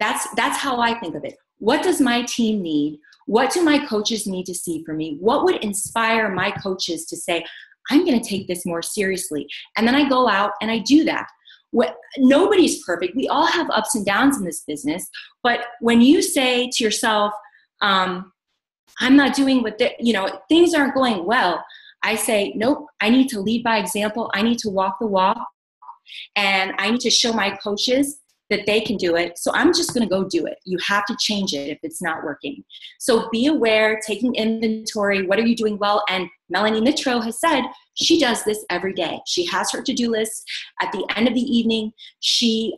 That's how I think of it. What does my team need? What do my coaches need to see from me? What would inspire my coaches to say, I'm going to take this more seriously? And then I go out and I do that. Nobody's perfect. We all have ups and downs in this business. But when you say to yourself, I'm not doing things aren't going well, I say, nope, I need to lead by example. I need to walk the walk, and I need to show my coaches that they can do it. So I'm just going to go do it. You have to change it if it's not working. So be aware, taking inventory. What are you doing well? And Melanie Mitro has said she does this every day. She has her to-do list. At the end of the evening, she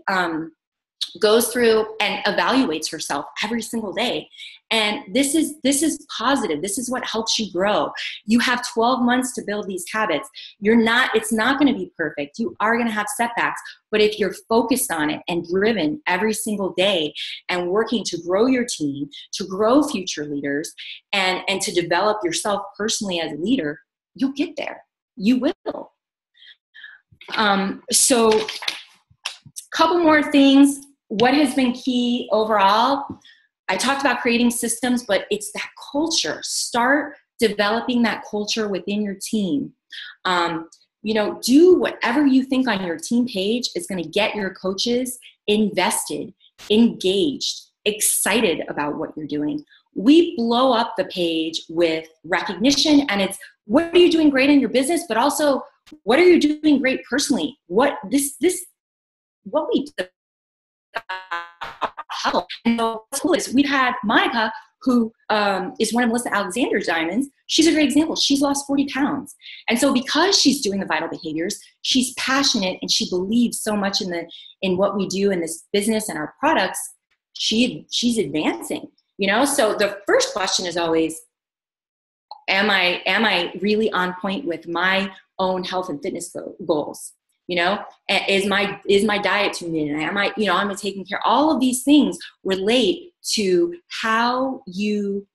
goes through and evaluates herself every single day. And this is positive. This is what helps you grow. You have 12 months to build these habits. It's not going to be perfect. You are going to have setbacks. But if you're focused on it and driven every single day and working to grow your team, to grow future leaders, and to develop yourself personally as a leader, you'll get there. You will. So a couple more things. What has been key overall? I talked about creating systems, but it's that culture. Start developing that culture within your team. Do whatever you think on your team page is going to get your coaches invested, engaged, excited about what you're doing. We blow up the page with recognition, and it's what are you doing great in your business, but also what are you doing great personally? What we help. And what's cool is we've had Monica, who is one of Melissa Alexander's diamonds. She's a great example. She's lost 40 pounds. And so because she's doing the vital behaviors, she's passionate and she believes so much in what we do in this business and our products, she's advancing. So the first question is always, am I really on point with my own health and fitness goals? Is my diet tuned in? Am I taking care? All of these things relate to how you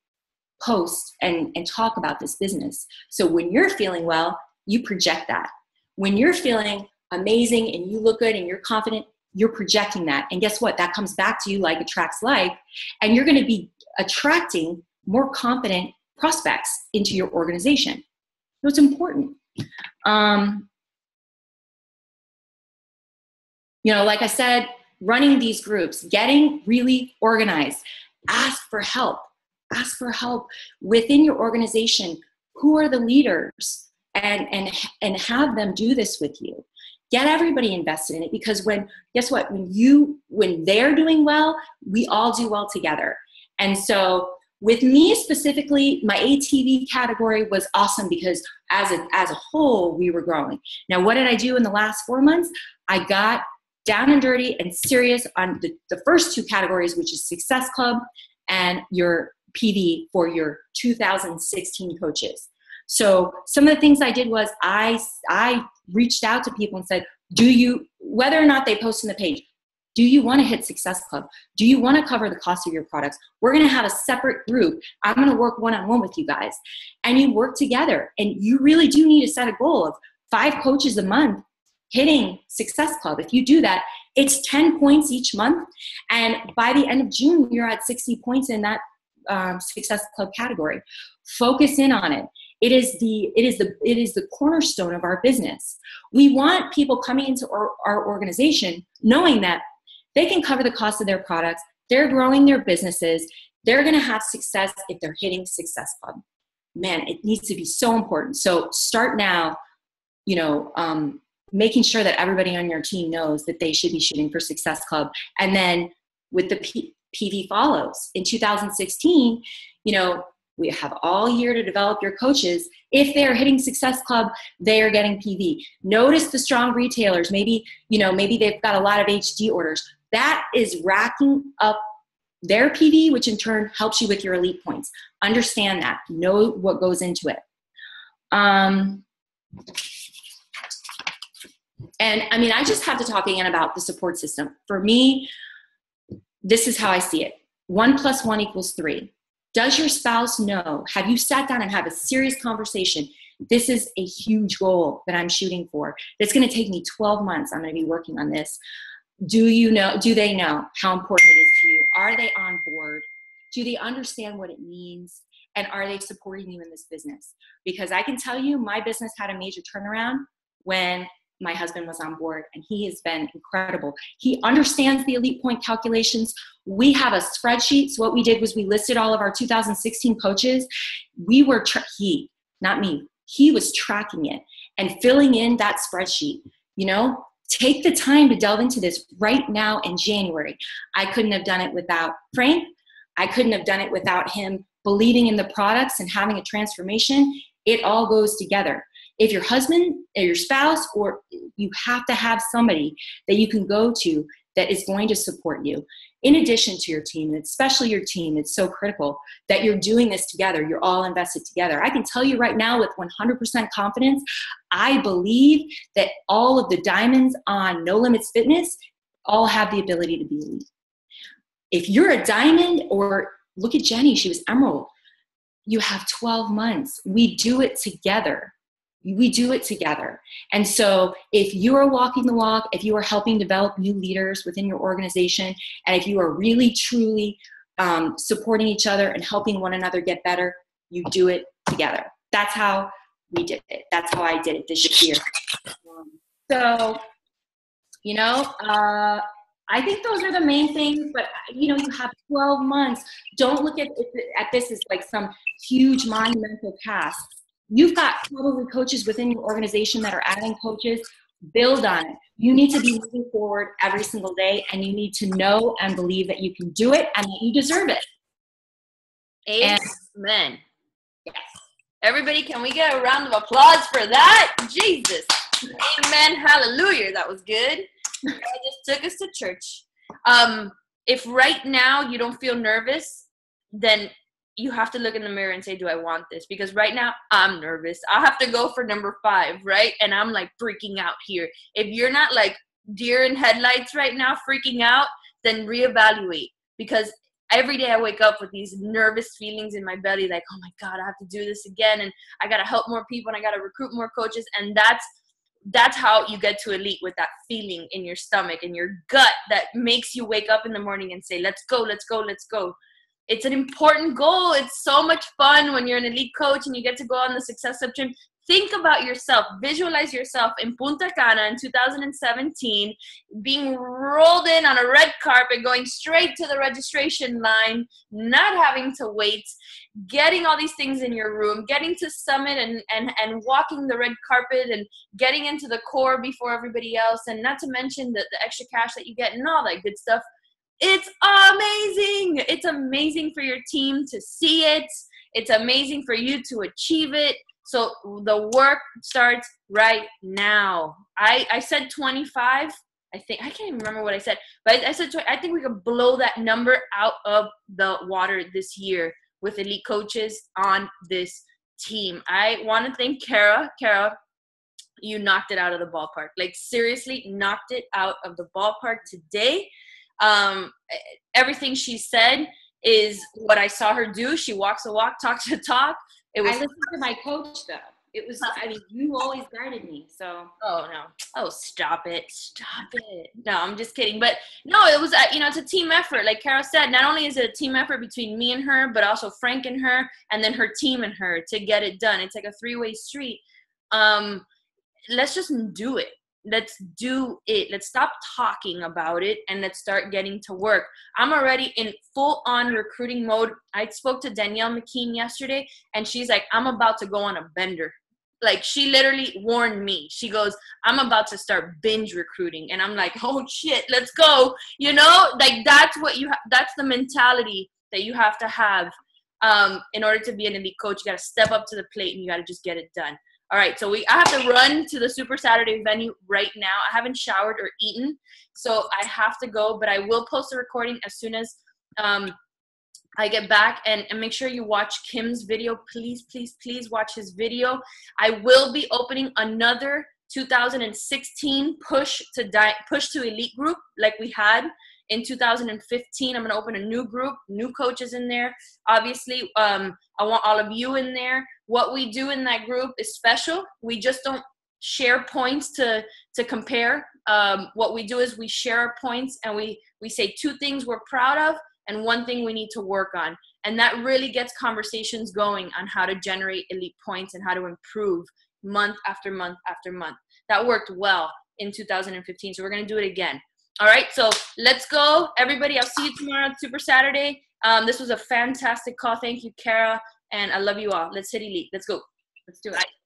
post and talk about this business. So when you're feeling well, you project that. When you're feeling amazing and you look good and you're confident, you're projecting that. And guess what? That comes back to you like attracts like, and you're going to be attracting more confident prospects into your organization. So it's important. Like I said, running these groups, getting really organized, ask for help within your organization. Who are the leaders? And have them do this with you. Get everybody invested in it, because guess what? When they're doing well, we all do well together. And so with me specifically, my ATV category was awesome because as a whole, we were growing. Now, what did I do in the last 4 months? I got down and dirty and serious on the first two categories, which is Success Club and your PV for your 2016 coaches. So some of the things I did was I reached out to people and said, whether or not they post on the page, do you want to hit Success Club? Do you want to cover the cost of your products? We're going to have a separate group. I'm going to work one-on-one with you guys. And you work together. And you really do need to set a goal of 5 coaches a month hitting Success Club. If you do that, it's 10 points each month. And by the end of June, you're at 60 points in that Success Club category. Focus in on it. It is the cornerstone of our business. We want people coming into our organization knowing that they can cover the cost of their products. They're growing their businesses. They're going to have success if they're hitting Success Club. Man, it needs to be so important. So start now, making sure that everybody on your team knows that they should be shooting for Success Club. And then with the PV follows. In 2016, we have all year to develop your coaches. If they're hitting Success Club, they are getting PV. Notice the strong retailers. Maybe they've got a lot of HD orders. That is racking up their PV, which in turn helps you with your elite points. Understand that. Know what goes into it. And I just have to talk again about the support system. For me, this is how I see it. 1 + 1 = 3. Does your spouse know? Have you sat down and have a serious conversation? This is a huge goal that I'm shooting for. It's going to take me 12 months. I'm going to be working on this. Do they know how important it is to you? Are they on board? Do they understand what it means? And are they supporting you in this business? Because I can tell you, my business had a major turnaround when my husband was on board, and he has been incredible. He understands the elite point calculations. We have a spreadsheet. So what we did was we listed all of our 2016 coaches. He was tracking it and filling in that spreadsheet. Take the time to delve into this right now in January. I couldn't have done it without Frank. I couldn't have done it without him believing in the products and having a transformation. It all goes together. If your husband or your spouse, or you have to have somebody that you can go to that is going to support you. In addition to your team, and especially your team, it's so critical that you're doing this together. You're all invested together. I can tell you right now with 100% confidence, I believe that all of the diamonds on No Limits Fitness all have the ability to be elite. If you're a diamond, or look at Jenny, she was emerald, you have 12 months. We do it together. And so if you are walking the walk, if you are helping develop new leaders within your organization, and if you are really, truly supporting each other and helping one another get better, you do it together. That's how we did it. That's how I did it this year. I think those are the main things, but you have 12 months. Don't look at this as like some huge monumental task. You've got probably coaches within your organization that are adding coaches. Build on it. You need to be moving forward every single day, and you need to know and believe that you can do it and that you deserve it. Amen. Yes. Everybody, can we get a round of applause for that? Jesus. Amen. Hallelujah. That was good. God just took us to church. If right now you don't feel nervous, then you have to look in the mirror and say, do I want this? Because right now I'm nervous. I have to go for number 5, right? And I'm like freaking out here. If you're not like deer in headlights right now, freaking out, then reevaluate. Because every day I wake up with these nervous feelings in my belly, like, oh my God, I have to do this again. And I got to help more people, and I got to recruit more coaches. And that's how you get to elite, with that feeling in your stomach and your gut that makes you wake up in the morning and say, let's go, let's go, let's go. It's an important goal. It's so much fun when you're an elite coach and you get to go on the Success Club team. think about yourself, visualize yourself in Punta Cana in 2017, being rolled in on a red carpet, going straight to the registration line, not having to wait, getting all these things in your room, getting to Summit and walking the red carpet and getting into the core before everybody else, and not to mention the extra cash that you get and all that good stuff. It's amazing. It's amazing for your team to see it. It's amazing for you to achieve it. So the work starts right now. I said 25. I can't even remember what I said, but I said, I think we could blow that number out of the water this year with elite coaches on this team. I want to thank Kara. Kara, you knocked it out of the ballpark. Like, seriously, knocked it out of the ballpark today. Everything she said is what I saw her do. She walks the walk, talks the talk. I listened to my coach, though. It was, I mean, you always guided me, so. Oh, no. Oh, stop it. Stop it. No, I'm just kidding. But, no, it was, it's a team effort. Like Carol said, not only is it a team effort between me and her, but also Frank and her, and then her team and her to get it done. It's like a three-way street. Let's just do it. Let's do it. Let's stop talking about it and let's start getting to work. I'm already in full-on recruiting mode. I spoke to Danielle McKean yesterday, and she's like, I'm about to go on a bender. Like, she literally warned me. She goes, I'm about to start binge recruiting. And I'm like, oh, shit, let's go. You know, like, that's what that's the mentality that you have to have in order to be an elite coach. You got to step up to the plate and you got to just get it done. All right, so I have to run to the Super Saturday venue right now. I haven't showered or eaten, so I have to go. But I will post a recording as soon as I get back. And make sure you watch Kim's video. Please, please, please watch his video. I will be opening another 2016 push to elite group like we had in 2015. I'm going to open a new group, new coaches in there. Obviously, I want all of you in there. What we do in that group is special. We just don't share points to compare. What we do is we share our points and we say two things we're proud of and one thing we need to work on. And that really gets conversations going on how to generate elite points and how to improve month after month after month. That worked well in 2015, so we're going to do it again. All right, so let's go. Everybody, I'll see you tomorrow at Super Saturday. This was a fantastic call. Thank you, Kara, and I love you all. Let's hit elite. Let's go. Let's do it. Bye.